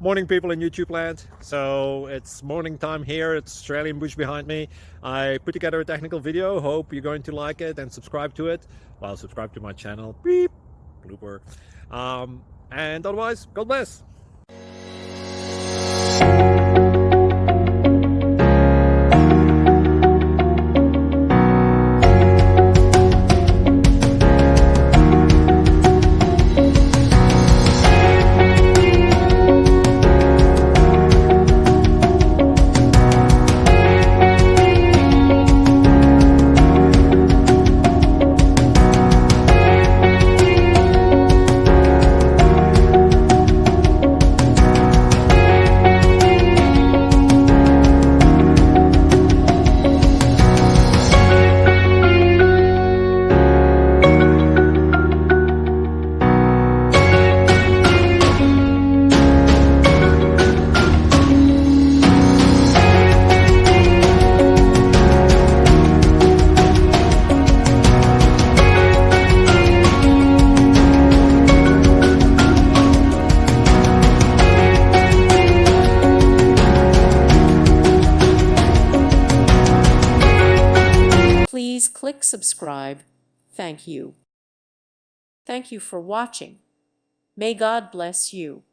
Morning, people in YouTube land. So it's morning time here. It's Australian bush behind me. I put together a technical video. Hope you're going to like it and subscribe to it. Well, subscribe to my channel. Beep. Blooper. And otherwise, God bless. Please click subscribe. Thank you. Thank you for watching. May God bless you.